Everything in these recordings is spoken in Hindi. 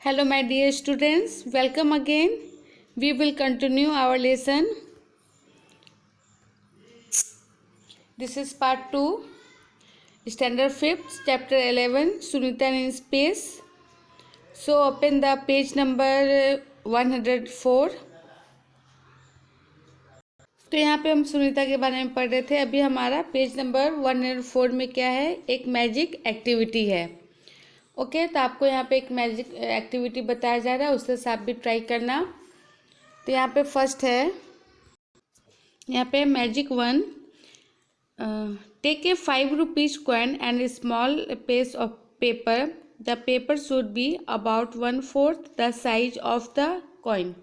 Hello my dear students, welcome again. We will continue our lesson. This is part 2, standard 5th, chapter 11, Sunita in space. So open the page number 104. तो यहाँ पे हम सुनीता के बारे में पढ़ रहे थे। अभी हमारा पेज नंबर 104 में क्या है, एक मैजिक एक्टिविटी है। ओके, तो आपको यहाँ पे एक मैजिक एक्टिविटी बताया जा रहा है, उससे आप भी ट्राई करना। तो यहाँ पे फर्स्ट है, यहाँ पे magic 1, take a 5 rupees coin and a small piece of paper. The paper should be about 1/4 the size of the coin.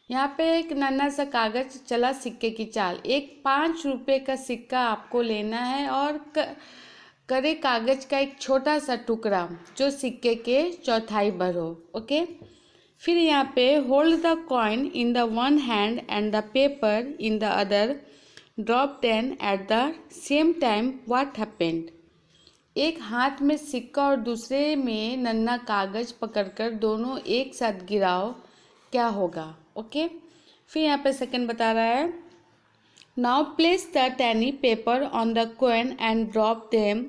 यहाँ पे एक नन्हा सा कागज चला सिक्के की चाल. एक 5 रुपये का सिक्का आपको लेना है और करे कागज का एक छोटा सा टुकड़ा जो सिक्के के चौथाई भर हो. ओके, फिर यहाँ पे hold the coin in the one hand and the paper in the other. Drop then at the same time. What happened. एक हाथ में सिक्का और दूसरे में नन्हा कागज पकड़कर दोनों एक साथ गिराओ, क्या होगा. ओके, फिर यहाँ पे सेकंड बता रहा है, now place the tiny paper on the coin and drop them.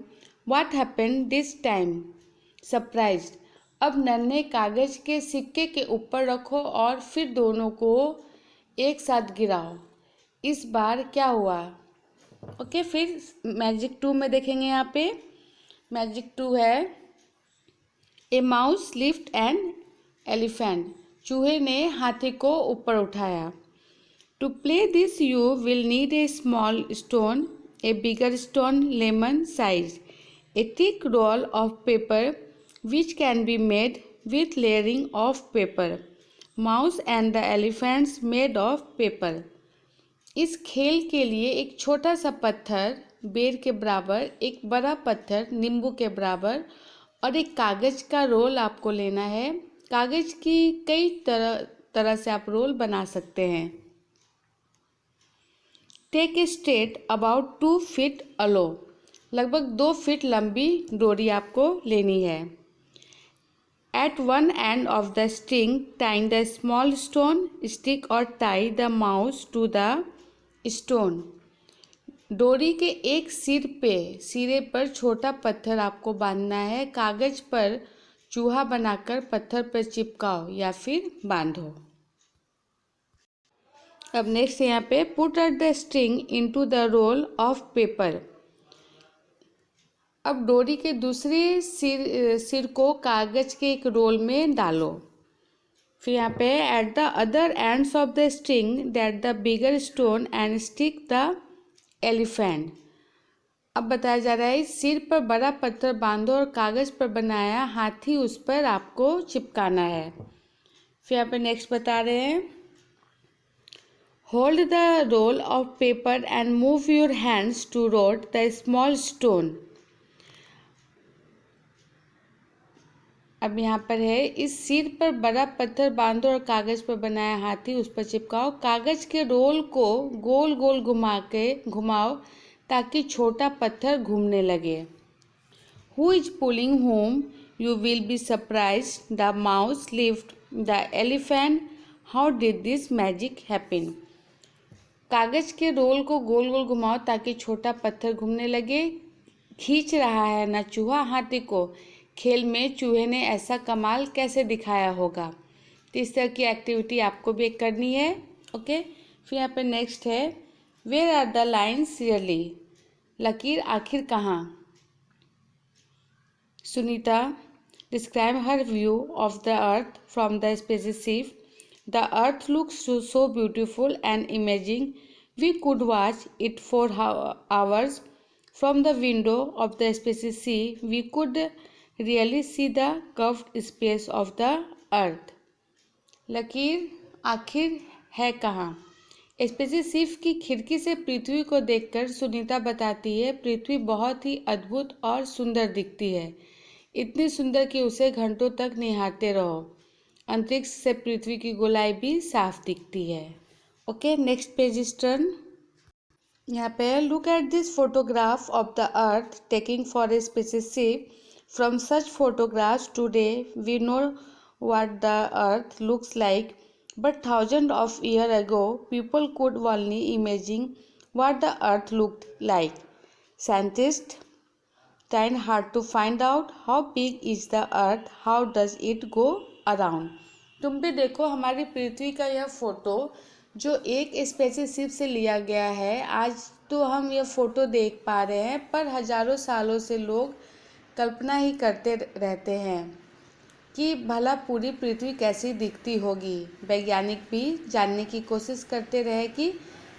What happened this time. Surprised. अब नन्हे कागज के सिक्के के ऊपर रखो और फिर दोनों को एक साथ गिराओ. इस बार क्या हुआ. ओके, फिर मैजिक 2 में देखेंगे. यहाँ पे मैजिक 2 है, a mouse lift an elephant. चूहे ने हाथी को ऊपर उठाया. To play this you will need a small stone, a bigger stone lemon size, a thick roll of paper which can be made with layering of paper. Mouse and the elephants made of paper. इस खेल के लिए एक छोटा सा पत्थर बेर के बराबर, एक बड़ा पत्थर नींबू के बराबर और एक कागज का रोल आपको लेना है. कागज की कई तरह से आप रोल बना सकते हैं. Take a straight about 2 feet अलो. लगभग 2 फीट लंबी डोरी आपको लेनी है. At one end of the string, tie the small stone stick or tie the mouse to the stone. डोरी के एक सिरे पर छोटा पत्थर आपको बांधना है. कागज पर चूहा बनाकर पत्थर पर चिपकाओ या फिर बांधो. अब नेक्स्ट यहाँ पे put the string into the roll of paper. अब डोरी के दूसरे सिर को कागज के एक रोल में डालो. फिर यहाँ पे at the other ends of the string that the bigger stone and stick the elephant. अब बताया जा रहा है, सिर पर बड़ा पत्थर बांधो और कागज पर बनाया हाथी उस पर आपको चिपकाना है. फिर यहाँ पे नेक्स्ट बता रहे हैं, hold the roll of paper and move your hands to roll the small stone. अब यहाँ पर है, इस सिर पर बड़ा पत्थर बांधो और कागज पर बनाया हाथी उस पर चिपकाओ. कागज के रोल को गोल गोल घुमाओ ताकि छोटा पत्थर घूमने लगे. Who is pulling home. You will be surprised. The mouse lift the elephant. How did this magic happen. कागज के रोल को गोल गोल घुमाओ ताकि छोटा पत्थर घूमने लगे. खींच रहा है ना चूहा हाथी को. खेल में चूहे ने ऐसा कमाल कैसे दिखाया होगा. तो इस तरह की एक्टिविटी आपको भी करनी है. ओके, फिर यहाँ पे नेक्स्ट है, where are the lines really. लकीर आखिर कहाँ. Sunita describe her view of the earth from the spaceship. The earth looks so beautiful and imaging. We could watch it for hours from the window of the spaceship. We could really see the curved space of the earth. लकीर आखिर है कहाँ. स्पेसशिप की खिड़की से पृथ्वी को देखकर सुनीता बताती है, पृथ्वी बहुत ही अद्भुत और सुंदर दिखती है. इतनी सुंदर कि उसे घंटों तक निहारते रहो. अंतरिक्ष से पृथ्वी की गोलाई भी साफ दिखती है. Okay, next page is turn. यहाँ पे look at this photograph of the earth taking for a spaceship. From such photographs today, we know what the earth looks like, but thousands of years ago people could only imagine what the earth looked like. Scientists tried hard to find out how big is the earth, how does it go around. तुम भी देखो हमारी पृथ्वी का यह फोटो जो एक स्पेसशिप से लिया गया है। आज तो हम यह फोटो देख पा रहे हैं, पर हजारों सालों से लोग कल्पना ही करते रहते हैं कि भला पूरी पृथ्वी कैसी दिखती होगी। वैज्ञानिक भी जानने की कोशिश करते रहे कि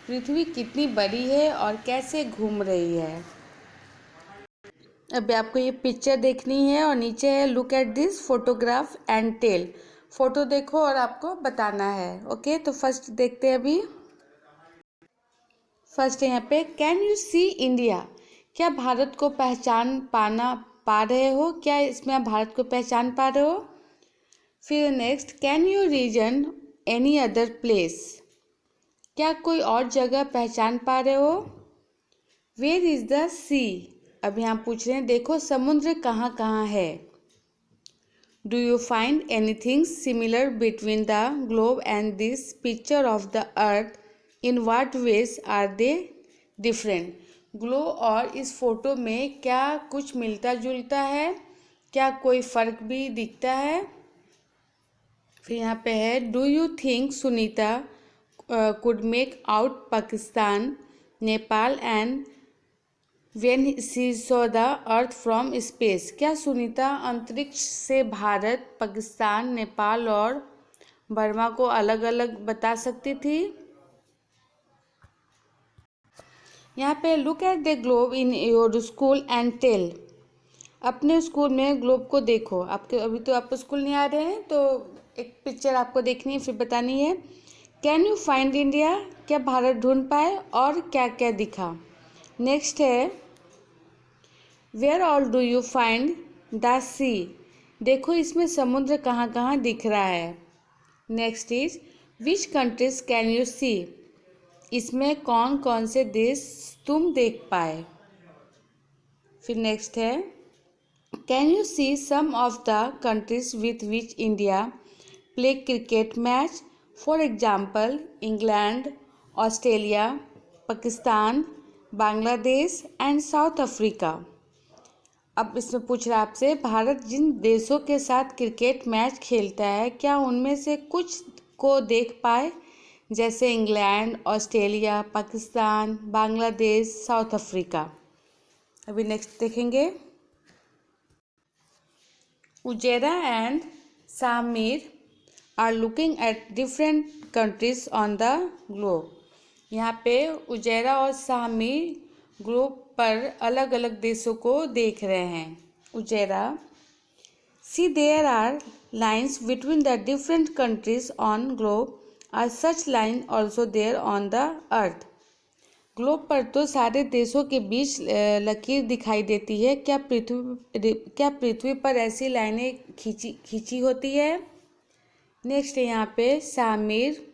पृथ्वी कितनी बड़ी है और कैसे घूम रही है। अभी आपको ये पिक्चर देखनी है और नीचे है look at this photograph and tell. Photo देखो और आपको बताना है। ओके, तो फर्स्ट देखते हैं अभी। फर्स्ट यहाँ पे कैन यू सी इंडिया, क्या भारत को पा रहे हो, क्या इसमें आप भारत को पहचान पा रहे हो। फिर next can you reason any other place, क्या कोई और जगह पहचान पा रहे हो। वेयर इज द सी, अब यहाँ पूछ रहे हैं देखो समुद्र कहाँ कहाँ है। Do you find anything similar between the globe and this picture of the earth, in what ways are they different. Globe और इस फोटो में क्या कुछ मिलता जुलता है, क्या कोई फर्क भी दिखता है। फिर यहाँ पे है do you think Sunita could make out Pakistan, Nepal and When she saw the earth from space, क्या सुनीता अंतरिक्ष से भारत, पाकिस्तान, नेपाल और बर्मा को अलग अलग बता सकती थी। यहाँ पे look at the globe in your school and tell, अपने स्कूल में ग्लोब को देखो। आपके अभी तो आप स्कूल नहीं आ रहे हैं, तो एक पिक्चर आपको देखनी है फिर बतानी है। कैन यू फाइंड इंडिया, क्या भारत ढूंढ पाए और क्या क्या दिखा। नेक्स्ट है where all do you find the sea, देखो इसमें समुद्र कहाँ कहाँ दिख रहा है। Next is which countries can you see, इसमें कौन कौन से देश तुम देख पाए। फिर नेक्स्ट है can you see some of the countries with which India play cricket match, for example England, Australia, Pakistan, Bangladesh and South Africa. अब इसमें पूछ रहा है आपसे भारत जिन देशों के साथ क्रिकेट मैच खेलता है क्या उनमें से कुछ को देख पाए, जैसे England, Australia, Pakistan, Bangladesh, South Africa. अभी नेक्स्ट देखेंगे Ujera and Samir are looking at different countries on the globe, यहाँ पे उजेरा और सामिर ग्लोब पर अलग अलग देशों को देख रहे हैं। Ujera see there are lines between the different countries on globe, are such line also there on the earth. Globe पर तो सारे देशों के बीच लकीर दिखाई देती है, क्या पृथ्वी पर ऐसी लाइनें खींची होती है। नेक्स्ट है यहाँ पे सामिर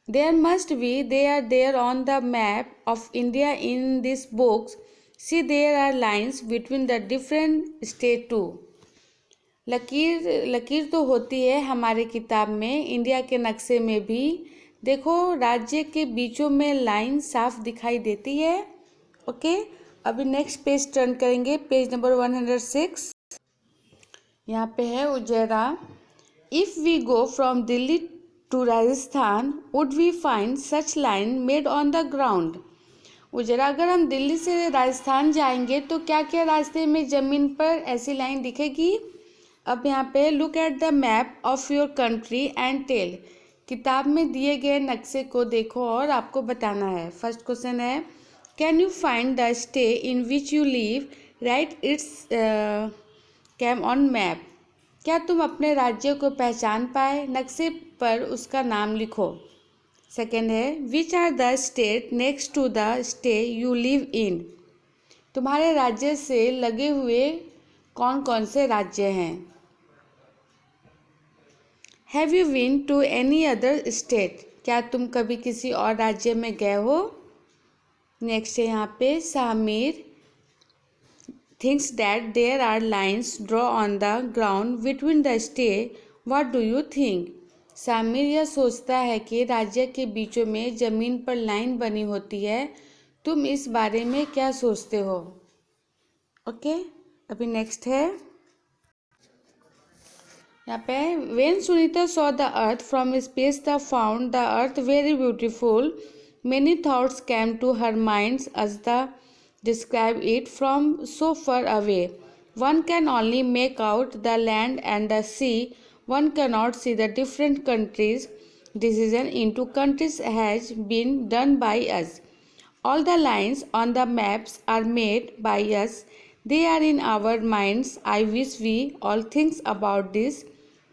There must be, they are there on the map of India in these books. See, there are lines between the different state too. लकीर तो होती है हमारे किताब में, इंडिया के नक्शे में भी देखो राज्य के बीचों में लाइन साफ दिखाई देती है। ओके, अभी नेक्स्ट पेज टर्न करेंगे, पेज नंबर 106। यहाँ पे है उजेरा if we go from Delhi to Rajasthan, would we find such line made on the ground? उजरा अगर हम दिल्ली से राजस्थान जाएंगे तो क्या क्या रास्ते में ज़मीन पर ऐसी लाइन दिखेगी। अब यहाँ पे look at the map of your country and tell, किताब में दिए गए नक्शे को देखो और आपको बताना है। फर्स्ट क्वेश्चन है can you find the state in which you live, write its came on map, क्या तुम अपने राज्य को पहचान पाए, नक्शे पर उसका नाम लिखो। सेकेंड है which are the state next to the state you live in, तुम्हारे राज्य से लगे हुए कौन कौन से राज्य हैं। Have you been to any other state, क्या तुम कभी किसी और राज्य में गए हो। नेक्स्ट है यहाँ पे सामिर thinks that there are lines drawn on the ground between the state. What do you think? सामिर यह सोचता है कि राज्य के बीचों में जमीन पर लाइन बनी होती है। तुम इस बारे में क्या सोचते हो? ओके, अभी नेक्स्ट है यहाँ पे When Sunita saw the earth from space, the found the earth very beautiful. Many thoughts came to her mind as the describe it from so far away. One can only make out the land and the sea. One cannot see the different countries. Division into countries has been done by us. All the lines on the maps are made by us. They are in our minds. I wish we all think about this.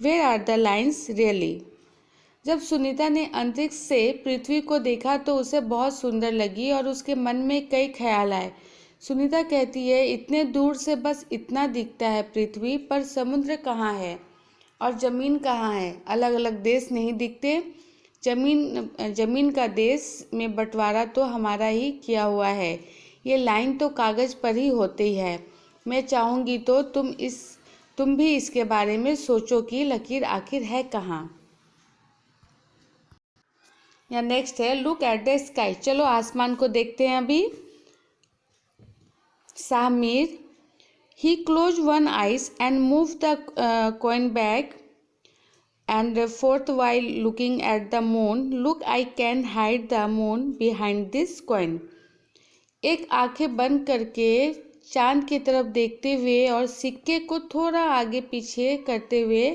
Where are the lines really? जब सुनीता ने अंतरिक्ष से पृथ्वी को देखा तो उसे बहुत सुंदर लगी और उसके मन में कई ख्याल आए। सुनीता कहती है, इतने दूर से बस इतना दिखता है पृथ्वी पर, समुद्र कहाँ है और ज़मीन कहाँ है? अलग अलग देश नहीं दिखते। जमीन का देश में बंटवारा तो हमारा ही किया हुआ है। ये लाइन तो कागज़ पर ही होती है। मैं चाहूँगी तो तुम भी इसके बारे में सोचो कि लकीर आखिर है कहाँ। या नेक्स्ट है लुक एट द स्काई। चलो आसमान को देखते हैं अभी। सामिर ही close one eyes and move the coin back and forth while looking at the moon. Look, I can hide the moon behind this coin. एक आंखें बंद करके चांद की तरफ देखते हुए और सिक्के को थोड़ा आगे पीछे करते हुए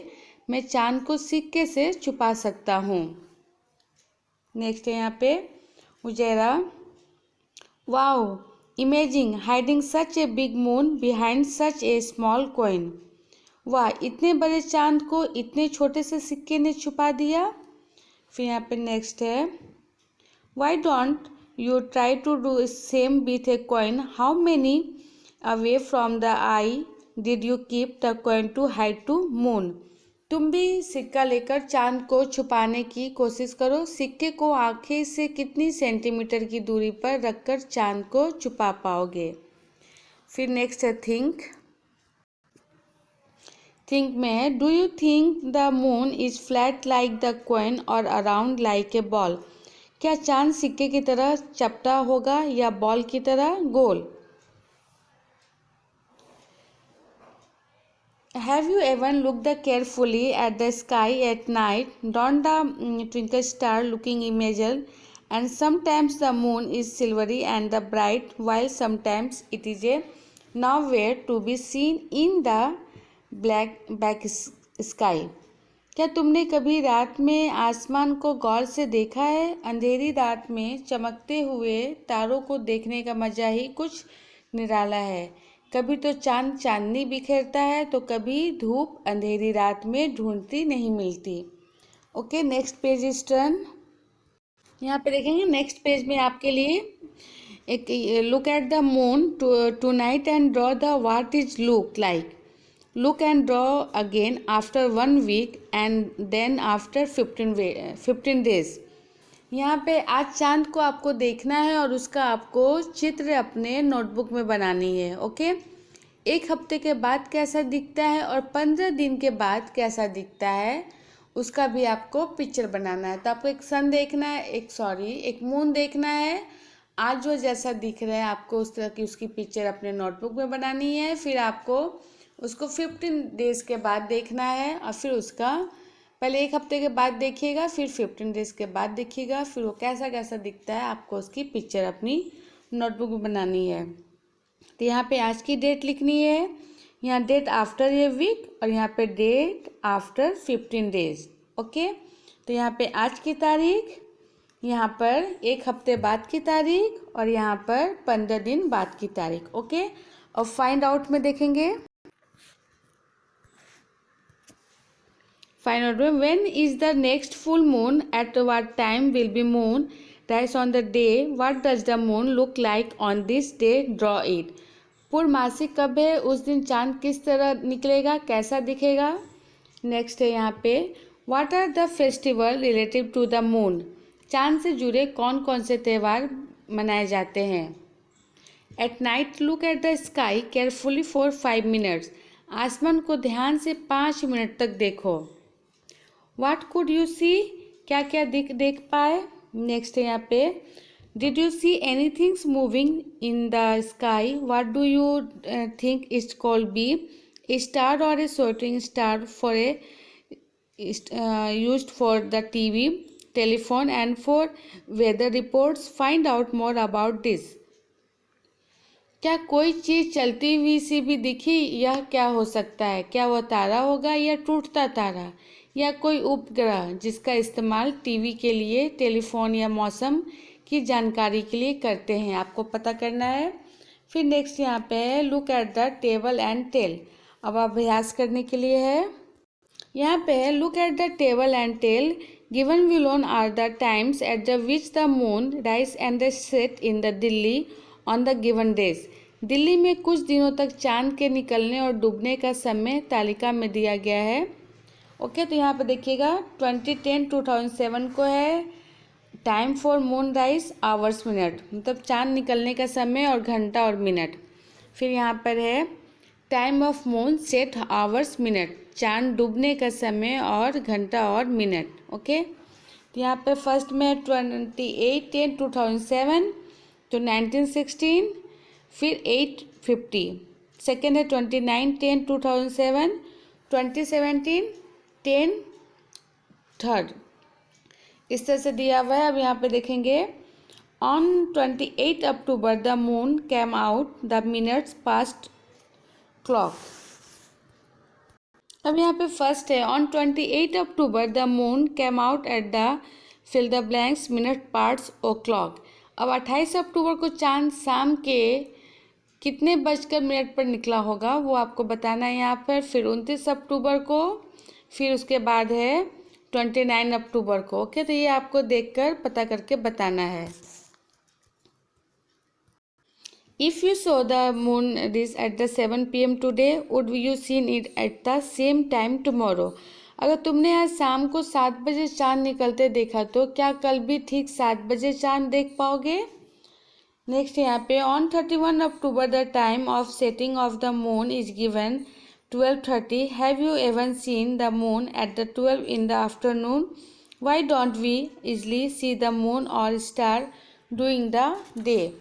मैं चांद को सिक्के से छुपा सकता हूँ। नेक्स्ट है यहाँ पे Uzaira. Wow, imaging hiding such a big moon behind such A small coin. वाह, इतने बड़े चांद को इतने छोटे से सिक्के ने छुपा दिया। फिर यहाँ पे नेक्स्ट है why don't you try to do same with a coin. How many away from the eye did you keep the coin to hide to moon. तुम भी सिक्का लेकर चांद को छुपाने की कोशिश करो। सिक्के को आंखें से कितनी सेंटीमीटर की दूरी पर रखकर चांद को छुपा पाओगे। फिर नेक्स्ट है थिंक में do you think the moon is flat like the coin और अराउंड लाइक ए बॉल। क्या चांद सिक्के की तरह चपटा होगा या बॉल की तरह गोल। Have you ever look the carefully at the sky at night. Don't the twinkle star looking इमेजल and sometimes the moon is silvery and the bright while sometimes it is a nowhere to be seen in the back sky. क्या तुमने कभी रात में आसमान को गौर से देखा है? अंधेरी रात में चमकते हुए तारों को देखने का मजा ही कुछ निराला है। कभी तो चांद चांदनी बिखेरता है तो कभी धूप अंधेरी रात में ढूंढती नहीं मिलती। Okay, next page is turn. यहाँ पे देखेंगे नेक्स्ट पेज में आपके लिए एक look at the moon tonight and draw the what is look like. Look and draw again after 1 week and then after 15 days. यहाँ पे आज चांद को आपको देखना है और उसका आपको चित्र अपने नोटबुक में बनानी है। ओके, एक हफ्ते के बाद कैसा दिखता है और 15 दिन के बाद कैसा दिखता है उसका भी आपको पिक्चर बनाना है। तो आपको एक सन देखना है, एक मून देखना है। आज जो जैसा दिख रहा है आपको उस तरह की उसकी पिक्चर अपने नोटबुक में बनानी है। फिर आपको उसको 15 डेज़ के बाद देखना है और फिर उसका पहले एक हफ्ते के बाद देखिएगा, फिर 15 डेज़ के बाद देखिएगा, फिर वो कैसा कैसा दिखता है आपको उसकी पिक्चर अपनी नोटबुक में बनानी है। तो यहाँ पे आज की डेट लिखनी है, यहाँ डेट आफ्टर ए वीक और यहाँ पे डेट आफ्टर 15 डेज़। ओके, तो यहाँ पे आज की तारीख, यहाँ पर एक हफ्ते बाद की तारीख और यहाँ पर 15 दिन बाद की तारीख। ओके, और फाइंड आउट में देखेंगे Find out when is the next full moon, at what time will be moon, rise on the day, what does the moon look like on this day, draw it. पूर्णमासिक कब है, उस दिन चांद किस तरह निकलेगा, कैसा दिखेगा। नेक्स्ट है यहाँ पे what are the festival relative to the moon. चांद से जुड़े कौन कौन से त्यौहार मनाए जाते हैं। At night look at the sky carefully for 5 minutes. आसमान को ध्यान से 5 मिनट तक देखो। व्हाट कुड यू सी, क्या क्या देख पाए। नेक्स्ट है यहाँ पे, did you see any things moving in the sky, what do you think it's called be, a star or a shooting star for a used for the TV, telephone and for weather reports. Find out more about this. क्या कोई चीज़ चलती हुई सी भी दिखी? यह क्या हो सकता है? क्या वह तारा होगा या टूटता तारा, या कोई उपग्रह जिसका इस्तेमाल टीवी के लिए, टेलीफोन या मौसम की जानकारी के लिए करते हैं? आपको पता करना है। फिर नेक्स्ट यहाँ पे है look at the table and tell. अब अभ्यास करने के लिए है। यहाँ पे है look at the table and tell given below are the times at the which the moon rise and the set in the Delhi on the given days. Delhi में कुछ दिनों तक चांद के निकलने और डूबने का समय तालिका में दिया गया है। ओके, तो यहाँ पे देखिएगा 2010-2007 को है time for moon rise hours minute, मतलब चांद निकलने का समय और घंटा और मिनट। फिर यहाँ पर है time of moon set hours minute, चांद डूबने का समय और घंटा और मिनट। ओके, तो यहाँ पे फर्स्ट में 28-10-2007 तो 1916, फिर 8:50। सेकेंड है 29-10-2007, 2017, 10:03। इस तरह से दिया हुआ है। अब यहाँ पे देखेंगे on 28 October the moon came out the minutes past clock. अब यहाँ पे फर्स्ट है on 28 October the moon came out at the fill the blanks minute parts o'clock. अब 28 अक्टूबर को चांद शाम के कितने बजकर मिनट पर निकला होगा वो आपको बताना है यहाँ पर। फिर 29 अक्टूबर को, फिर उसके बाद है 29 अक्टूबर को। ओके, तो ये आपको देखकर पता करके बताना है। If you saw the moon rise at the 7 PM today, would you seen it at the same time tomorrow? अगर तुमने आज शाम को 7 बजे चांद निकलते देखा तो क्या कल भी ठीक 7 बजे चांद देख पाओगे। नेक्स्ट यहाँ पे on 31 October the time of setting of the moon is given 12:30। Have you even seen the moon at the 12 in the afternoon? Why don't we easily see the moon or star during the day?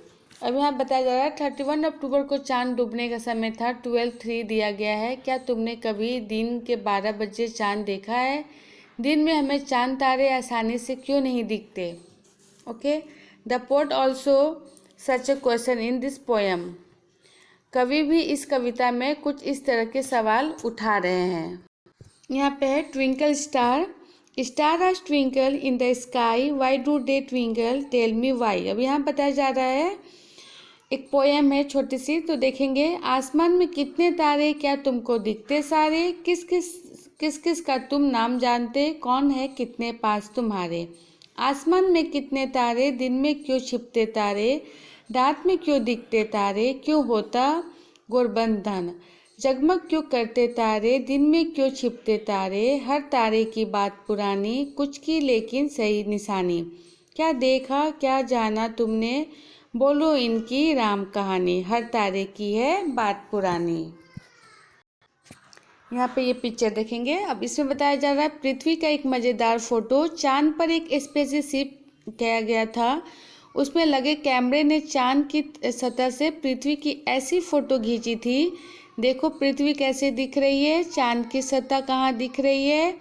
अब यहाँ बताया जा रहा है 31 अक्टूबर को चांद डूबने का समय था, 12:03 दिया गया है। क्या तुमने कभी दिन के 12 बजे चांद देखा है? दिन में हमें चांद तारे आसानी से क्यों नहीं दिखते। Okay, the poet also such A question in this poem. कवि भी इस कविता में कुछ इस तरह के सवाल उठा रहे हैं। यहाँ पे है twinkle star, star are twinkle in the sky, why do they twinkle, tell me why. अब यहाँ बताया जा रहा है एक पोएम है छोटी सी, तो देखेंगे आसमान में कितने तारे, क्या तुमको दिखते सारे, किस किस का तुम नाम जानते, कौन है कितने पास तुम्हारे। आसमान में कितने तारे, दिन में क्यों छिपते तारे, रात में क्यों दिखते तारे, क्यों होता गोरबंधन, जगमग क्यों करते तारे, दिन में क्यों छिपते तारे, हर तारे की बात पुरानी, कुछ की लेकिन सही निशानी, क्या देखा क्या जाना तुमने, बोलो इनकी राम कहानी, हर तारे की है बात पुरानी। यहाँ पे ये पिक्चर देखेंगे। अब इसमें बताया जा रहा है पृथ्वी का एक मज़ेदार फोटो। चांद पर एक स्पेसशिप किया गया था, उसमें लगे कैमरे ने चांद की सतह से पृथ्वी की ऐसी फ़ोटो खींची थी। देखो पृथ्वी कैसे दिख रही है, चांद की सतह कहाँ दिख रही है।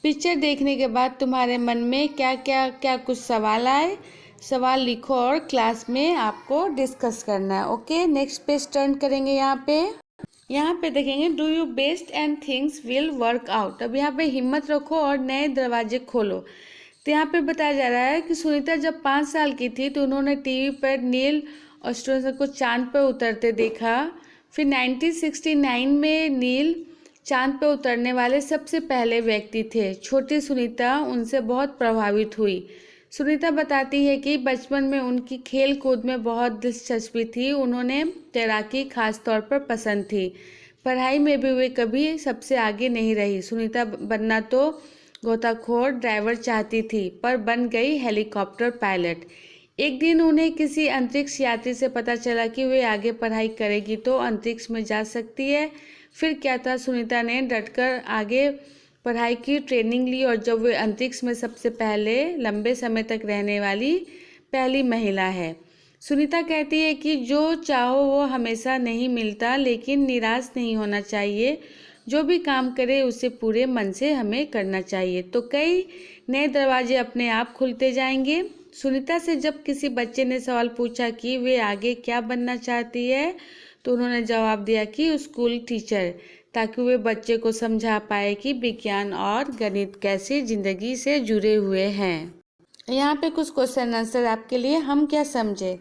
पिक्चर देखने के बाद तुम्हारे मन में क्या कुछ सवाल आए, सवाल लिखो और क्लास में आपको डिस्कस करना है। ओके, नेक्स्ट पेज टर्न करेंगे। यहाँ पे देखेंगे do you best and things will work out. अब यहाँ पे हिम्मत रखो और नए दरवाजे खोलो। तो यहाँ पे बताया जा रहा है कि सुनीता जब 5 साल की थी तो उन्होंने टीवी पर नील आर्मस्ट्रांग को चांद पर उतरते देखा। फिर 1969 में नील चांद पर उतरने वाले सबसे पहले व्यक्ति थे। छोटी सुनीता उनसे बहुत प्रभावित हुई। सुनीता बताती है कि बचपन में उनकी खेल कूद में बहुत दिलचस्पी थी। उन्होंने तैराकी खास तौर पर पसंद थी। पढ़ाई में भी वे कभी सबसे आगे नहीं रही। सुनीता बनना तो गोताखोर ड्राइवर चाहती थी पर बन गई हेलीकॉप्टर पायलट। एक दिन उन्हें किसी अंतरिक्ष यात्री से पता चला कि वे आगे पढ़ाई करेगी तो अंतरिक्ष में जा सकती है। फिर क्या था, सुनीता ने डटकर आगे पढ़ाई की, ट्रेनिंग ली और जब वे अंतरिक्ष में सबसे पहले लंबे समय तक रहने वाली पहली महिला है। सुनीता कहती है कि जो चाहो वो हमेशा नहीं मिलता, लेकिन निराश नहीं होना चाहिए। जो भी काम करे उसे पूरे मन से हमें करना चाहिए तो कई नए दरवाजे अपने आप खुलते जाएंगे। सुनीता से जब किसी बच्चे ने सवाल पूछा कि वे आगे क्या बनना चाहती है तो उन्होंने जवाब दिया कि स्कूल टीचर, ताकि वे बच्चे को समझा पाए कि विज्ञान और गणित कैसे जिंदगी से जुड़े हुए हैं। यहाँ पे कुछ क्वेश्चन आंसर आपके लिए, हम क्या समझे।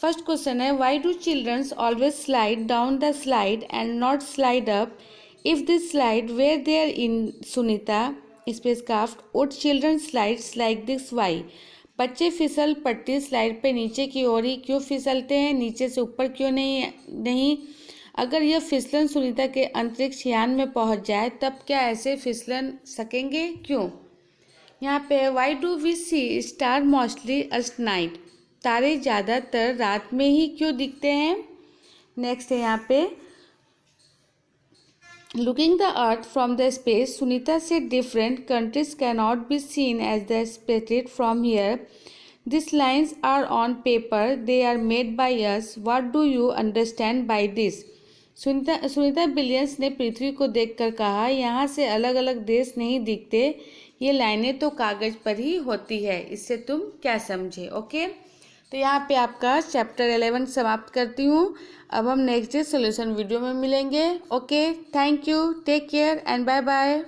फर्स्ट क्वेश्चन है, why do childrens always slide down the slide and not slide up? If this slide were there in Sunita spacecraft would children slides like this? Why? बच्चे फिसल पट्टी स्लाइड पे नीचे की ओर ही क्यों फिसलते हैं, नीचे से ऊपर क्यों नहीं? अगर यह फिसलन सुनीता के अंतरिक्ष यान में पहुंच जाए तब क्या ऐसे फिसलन सकेंगे, क्यों? यहाँ पे why do we see star mostly at night? तारे ज़्यादातर रात में ही क्यों दिखते हैं? नेक्स्ट है यहाँ पे, looking the earth from the space, सुनीता से different countries cannot be seen as the separated from here. These lines are on paper, they are made by us. What do you understand by this? Sunita Williams ने पृथ्वी को देखकर कहा, यहाँ से अलग अलग देश नहीं दिखते, ये लाइनें तो कागज पर ही होती है, इससे तुम क्या समझे? ओके, तो यहाँ पे आपका चैप्टर 11 समाप्त करती हूँ। अब हम नेक्स्ट डे सोल्यूशन वीडियो में मिलेंगे। Okay, thank you, take care and bye bye.